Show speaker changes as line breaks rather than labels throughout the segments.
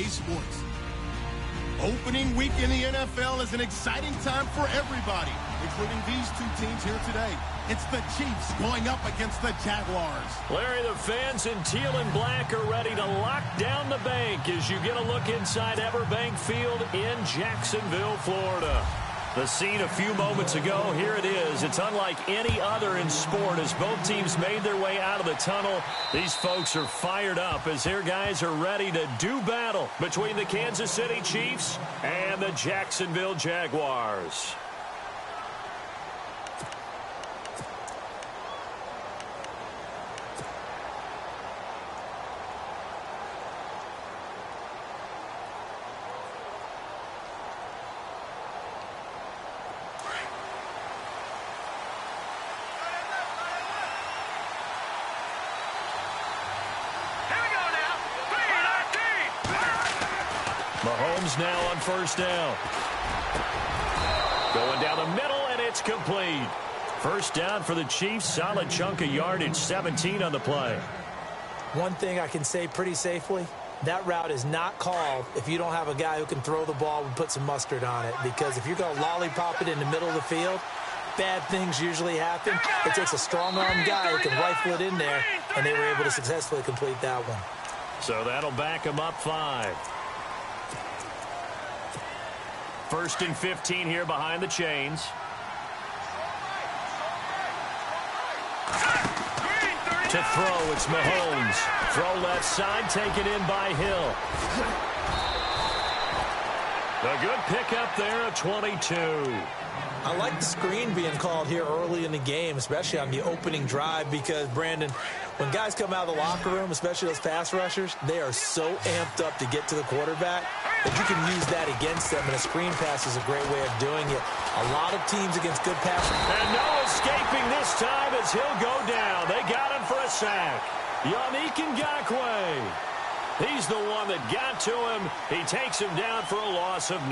sports. Opening week in the NFL is an exciting time for everybody, including these two teams here today. It's the Chiefs going up against the Jaguars.
Larry, the fans in teal and black are ready to lock down the bank as you get a look inside Everbank Field in Jacksonville, Florida. The scene a few moments ago, here it is. It's unlike any other in sport as both teams made their way out of the tunnel. These folks are fired up as their guys are ready to do battle between the Kansas City Chiefs and the Jacksonville Jaguars. Mahomes now on first down. Going down the middle, and it's complete. First down for the Chiefs. Solid chunk of yardage, 17 on the play.
One thing I can say pretty safely, that route is not called if you don't have a guy who can throw the ball and put some mustard on it. Because if you're going to lollipop it in the middle of the field, bad things usually happen. It takes a strong-arm guy who can rifle it in there, and they were able to successfully complete that one.
So that'll back them up 5. First and 15 here behind the chains. To throw, it's Mahomes. Throw left side, taken in by Hill. A good pickup there at 22.
I like the screen being called here early in the game, especially on the opening drive, because, Brandon, when guys come out of the locker room, especially those pass rushers, they are so amped up to get to the quarterback that you can use that against them, and a screen pass is a great way of doing it. A lot of teams against good pass.
And no escaping this time as he'll go down. They got him for a sack. Yannick Ngakoue. He's the one that got to him. He takes him down for a loss of 9.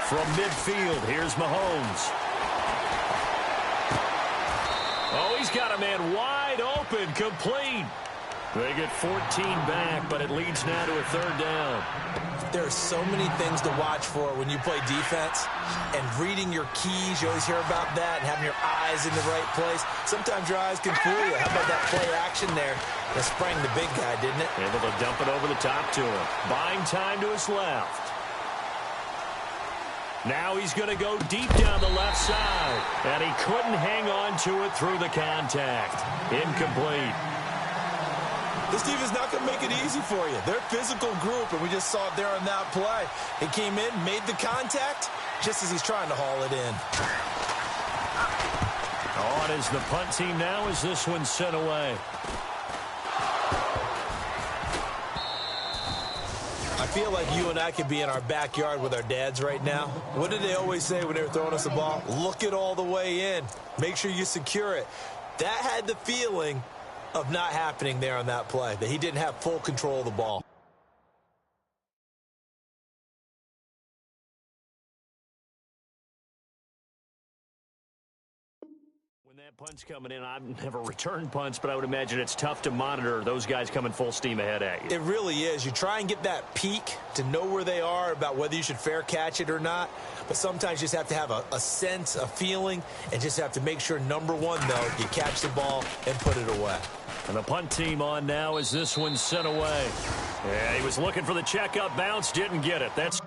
From midfield, here's Mahomes. Oh, he's got a man wide open, complete. They get 14 back, but it leads now to a third down.
There are so many things to watch for when you play defense, and reading your keys, you always hear about that, and having your eyes in the right place. Sometimes your eyes can fool you. How about that play action there? That sprang the big guy, didn't it?
Able to dump it over the top to him. Buying time to his left. Now he's going to go deep down the left side, and he couldn't hang on to it through the contact. Incomplete.
This team is not going to make it easy for you. They're a physical group, and we just saw it there on that play. He came in, made the contact, just as he's trying to haul it in.
On is the punt team now as this one's sent away.
I feel like you and I could be in our backyard with our dads right now. What did they always say when they were throwing us the ball? Look it all the way in. Make sure you secure it. That had the feeling of not happening there on that play, that he didn't have full control of the ball.
When that punt's coming in, I've never returned punts, but I would imagine it's tough to monitor those guys coming full steam ahead at you.
It really is. You try and get that peek to know where they are, about whether you should fair catch it or not. But sometimes you just have to have a sense, a feeling, and just have to make sure, number one, though, you catch the ball and put it away.
And the punt team on now as this one's sent away. Yeah, he was looking for the checkup bounce, didn't get it. That's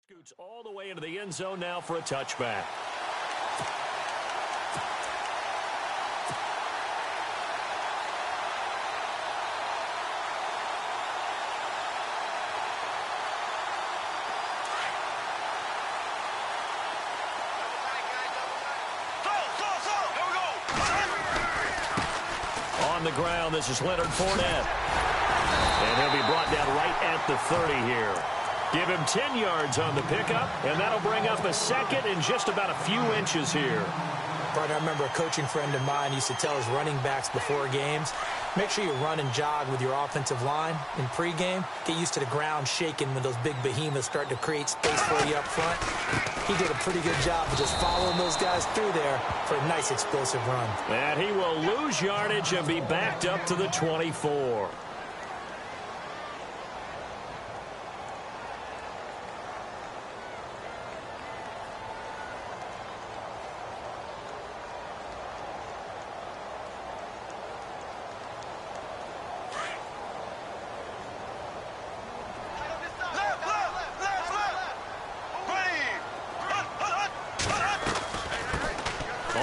Scoots all the way into the end zone now for a touchback. On the ground, this is Leonard Fournette. And he'll be brought down right at the 30 here. Give him 10 yards on the pickup, and that'll bring up a second and just about a few inches here.
Partner, I remember a coaching friend of mine used to tell his running backs before games, make sure you run and jog with your offensive line in pregame. Get used to the ground shaking when those big behemoths start to create space for you up front. He did a pretty good job of just following those guys through there for a nice explosive run.
And he will lose yardage and be backed up to the 24.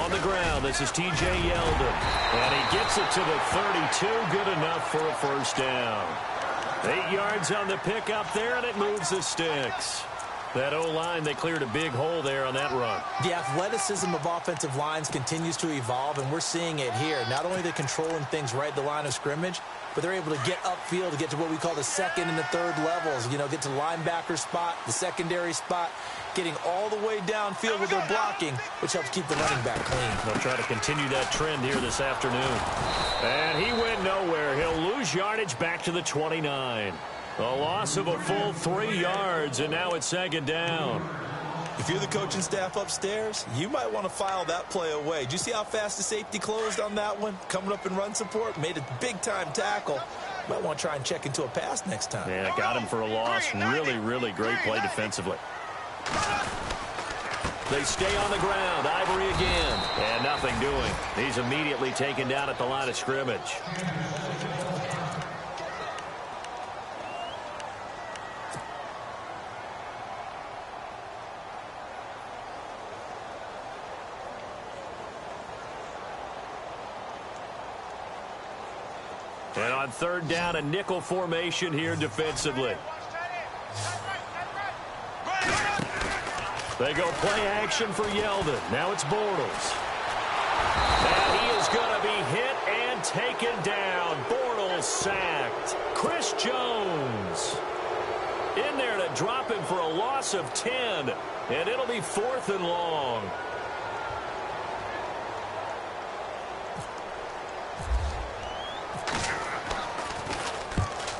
On the ground, this is T.J. Yeldon. And he gets it to the 32. Good enough for a first down. 8 yards on the pickup there, and it moves the sticks. That O-line, they cleared a big hole there on that run.
The athleticism of offensive lines continues to evolve, and we're seeing it here. Not only are they controlling things right at the line of scrimmage, but they're able to get upfield to get to what we call the second and the third levels. You know, get to the linebacker spot, the secondary spot, getting all the way downfield with their blocking, which helps keep the running back clean.
They'll try to continue that trend here this afternoon. And he went nowhere. He'll lose yardage back to the 29. A loss of a full 3 yards, and now it's second down.
If you're the coaching staff upstairs, you might want to file that play away. Did you see how fast the safety closed on that one? Coming up in run support, made a big-time tackle. Might want to try and check into a pass next time.
Yeah, got him for a loss. Really, really great play defensively. They stay on the ground. Ivory again. And nothing doing. He's immediately taken down at the line of scrimmage. And on third down, a nickel formation here defensively. They go play action for Yeldon. Now it's Bortles. And he is going to be hit and taken down. Bortles sacked. Chris Jones in there to drop him for a loss of 10. And it'll be 4th and long.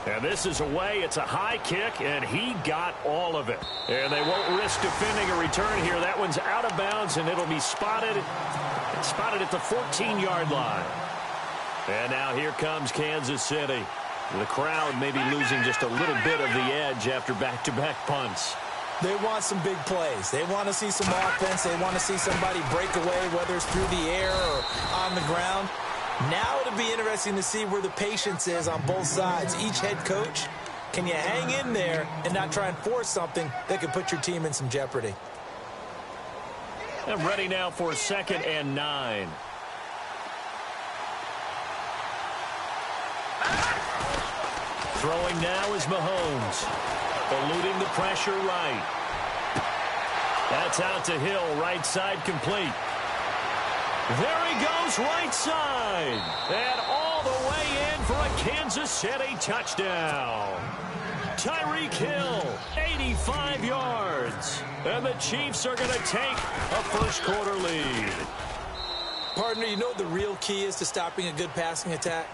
And this is away. It's a high kick, and he got all of it. And they won't risk defending a return here. That one's out of bounds, and it'll be spotted at the 14-yard line. And now here comes Kansas City. The crowd may be losing just a little bit of the edge after back-to-back punts.
They want some big plays. They want to see some offense. They want to see somebody break away, whether it's through the air or on the ground. Now it'll be interesting to see where the patience is on both sides. Each head coach, can you hang in there and not try and force something that could put your team in some jeopardy?
And ready now for 2nd and 9. Throwing now is Mahomes. Eluding the pressure right. That's out to Hill, right side complete. There he goes, right side. And all the way in for a Kansas City touchdown. Tyreek Hill, 85 yards. And the Chiefs are going to take a first-quarter lead.
Partner, you know what the real key is to stopping a good passing attack?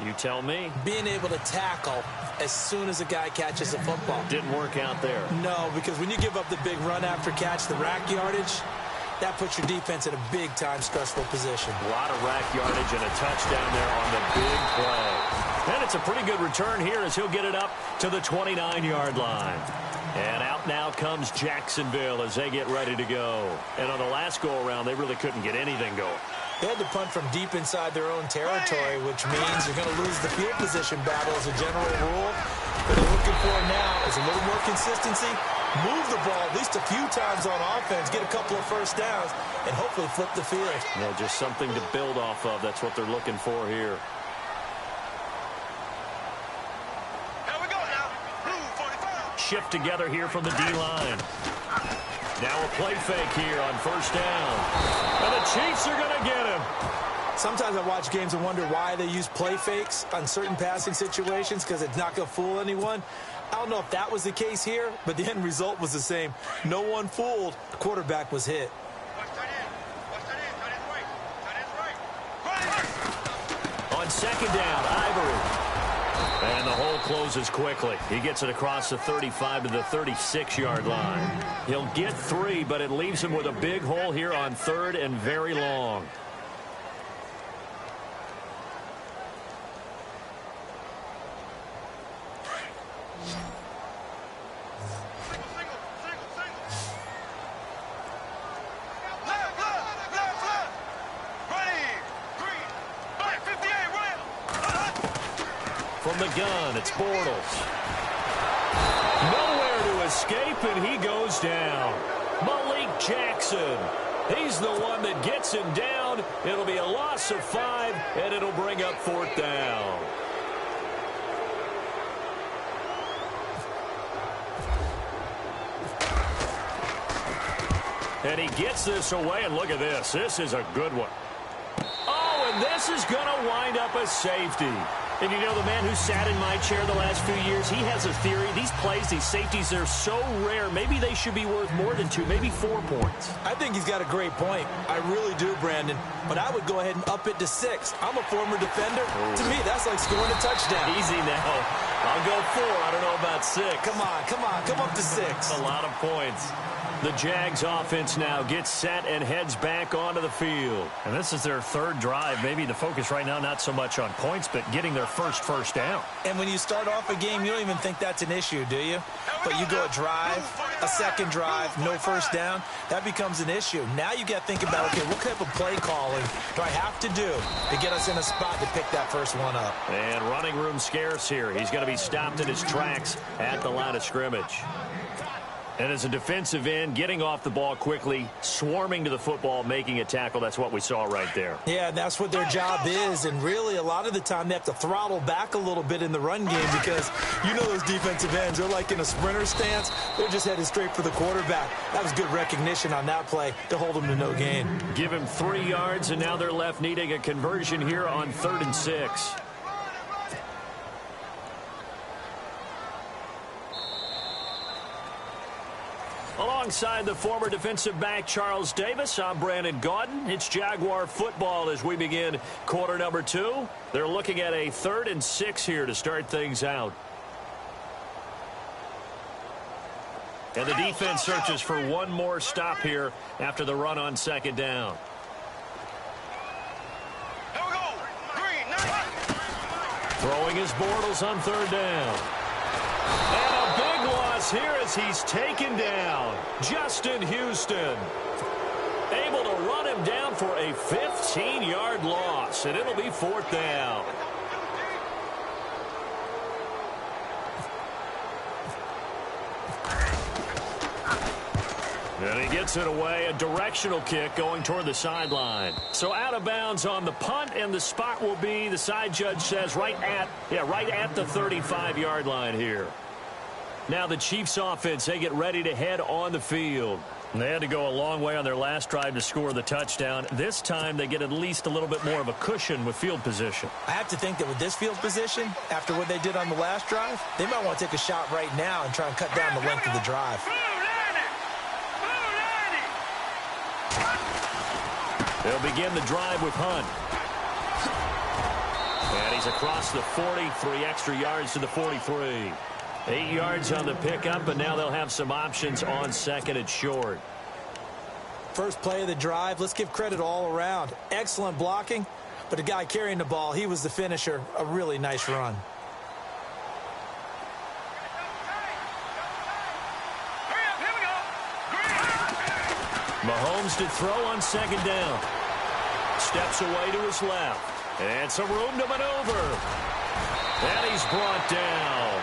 You tell me.
Being able to tackle as soon as a guy catches a football.
Didn't work out there.
No, because when you give up the big run after catch, the rack yardage, that puts your defense in a big-time stressful position.
A lot of rack yardage and a touchdown there on the big play. And it's a pretty good return here as he'll get it up to the 29-yard line. And out now comes Jacksonville as they get ready to go. And on the last go-around, they really couldn't get anything going.
They had to punt from deep inside their own territory, which means you're going to lose the field position battle as a general rule. What they're looking for now is a little more consistency, move the ball at least a few times on offense, get a couple of first downs, and hopefully flip the field.
Yeah, just something to build off of. That's what they're looking for here.
Here we go now. Blue 45.
Shift together here from the D-line. Now a play fake here on first down. And the Chiefs are going to get him.
Sometimes I watch games and wonder why they use play fakes on certain passing situations, because it's not going to fool anyone. I don't know if that was the case here, but the end result was the same. No one fooled. The quarterback was hit.
On second down, Ivory. And the hole closes quickly. He gets it across the 35 to the 36-yard line. He'll get 3, but it leaves him with a big hole here on third and very long. From the gun, it's Bortles. Nowhere to escape, and he goes down. Malik Jackson. He's the one that gets him down. It'll be a loss of 5, and it'll bring up fourth down. And he gets this away, and look at this. This is a good one. Oh, and this is going to wind up a safety. And you know, the man who sat in my chair the last few years, he has a theory. These plays, these safeties, they're so rare. Maybe they should be worth more than 2, maybe 4 points.
I think he's got a great point. I really do, Brandon. But I would go ahead and up it to 6. I'm a former defender. Ooh. To me, that's like scoring a touchdown.
Easy now. I'll go 4. I don't know about 6.
Come on. Come up to 6.
A lot of points. The Jags offense now gets set and heads back onto the field. And this is their third drive. Maybe the focus right now not so much on points, but getting their first down.
And when you start off a game, you don't even think that's an issue, do you? But you go a drive, a second drive, no first down, that becomes an issue. Now you got to think about, okay, what type of play calling do I have to do to get us in a spot to pick that first one up?
And running room scarce here. He's going to be stopped in his tracks at the line of scrimmage. And as a defensive end, getting off the ball quickly, swarming to the football, making a tackle, that's what we saw right there.
Yeah, that's what their job is. And really, a lot of the time, they have to throttle back a little bit in the run game because you know those defensive ends, they're like in a sprinter stance. They're just headed straight for the quarterback. That was good recognition on that play to hold him to no gain.
Give him 3 yards, and now they're left needing a conversion here on 3rd and 6. Alongside the former defensive back Charles Davis, I'm Brandon Gaudin. It's Jaguar football as we begin quarter number 2. They're looking at a 3rd and 6 here to start things out. And the defense searches for one more stop here after the run on second down.
Here we go. Green, 9.
Throwing his Bortles on 3rd down. And a big loss here as he's taken down. Justin Houston able to run him down for a 15-yard loss, and it'll be 4th down. And he gets it away, a directional kick going toward the sideline. So out of bounds on the punt, and the spot will be, the side judge says, right at the 35-yard line here. Now the Chiefs offense, they get ready to head on the field. And they had to go a long way on their last drive to score the touchdown. This time they get at least a little bit more of a cushion with field position.
I have to think that with this field position, after what they did on the last drive, they might want to take a shot right now and try and cut down the length of the drive.
They'll begin the drive with Hunt. And he's across the 40, 3 extra yards to the 43. 8 yards on the pickup, and now they'll have some options on 2nd and short.
First play of the drive, let's give credit all around. Excellent blocking, but the guy carrying the ball, he was the finisher. A really nice run.
Mahomes to throw on 2nd down. steps away to his left. And some room to maneuver. And he's brought down.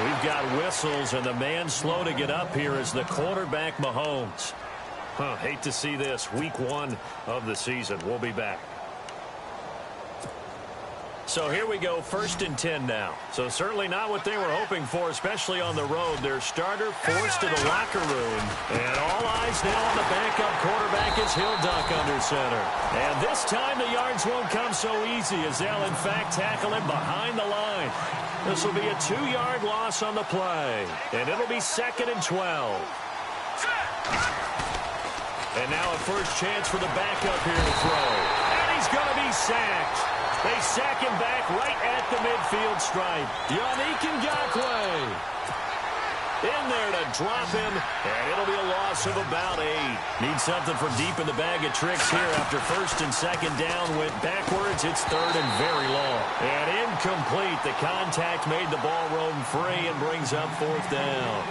We've got whistles, and the man slow to get up here is the quarterback, Mahomes. Hate to see this. Week 1 of the season. We'll be back. So here we go, 1st and 10 now. So certainly not what they were hoping for, especially on the road. Their starter forced to the locker room. And all eyes now on the backup quarterback as he'll duck under center. And this time the yards won't come so easy as they'll in fact tackle him behind the line. This will be a 2-yard loss on the play. And it'll be 2nd and 12. And now a first chance for the backup here to throw. And he's going to be sacked. They sack him back right at the midfield stripe. Yannick Ngakoue in there to drop him, and it'll be a loss of about 8. Need something from deep in the bag of tricks here after 1st and 2nd down went backwards. It's 3rd and very long. And incomplete. The contact made the ball roam free and brings up 4th down.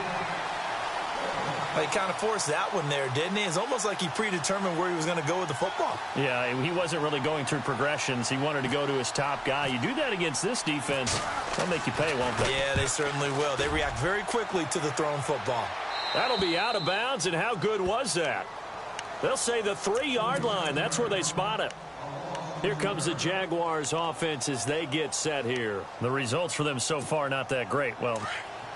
He kind of forced that one there, didn't he? It's almost like he predetermined where he was going to go with the football.
Yeah, he wasn't really going through progressions. He wanted to go to his top guy. You do that against this defense, they'll make you pay, won't they?
Yeah, they certainly will. They react very quickly to the thrown football.
That'll be out of bounds, and how good was that? They'll say the 3-yard line. That's where they spot it. Here comes the Jaguars offense as they get set here. The results for them so far not that great. Well,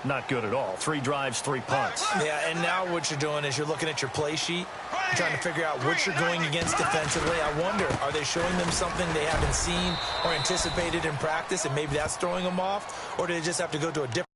not good at all. 3 drives, 3 punts.
Yeah, and now what you're doing is you're looking at your play sheet, trying to figure out what you're going against defensively. I wonder, are they showing them something they haven't seen or anticipated in practice, and maybe that's throwing them off? Or do they just have to go to a different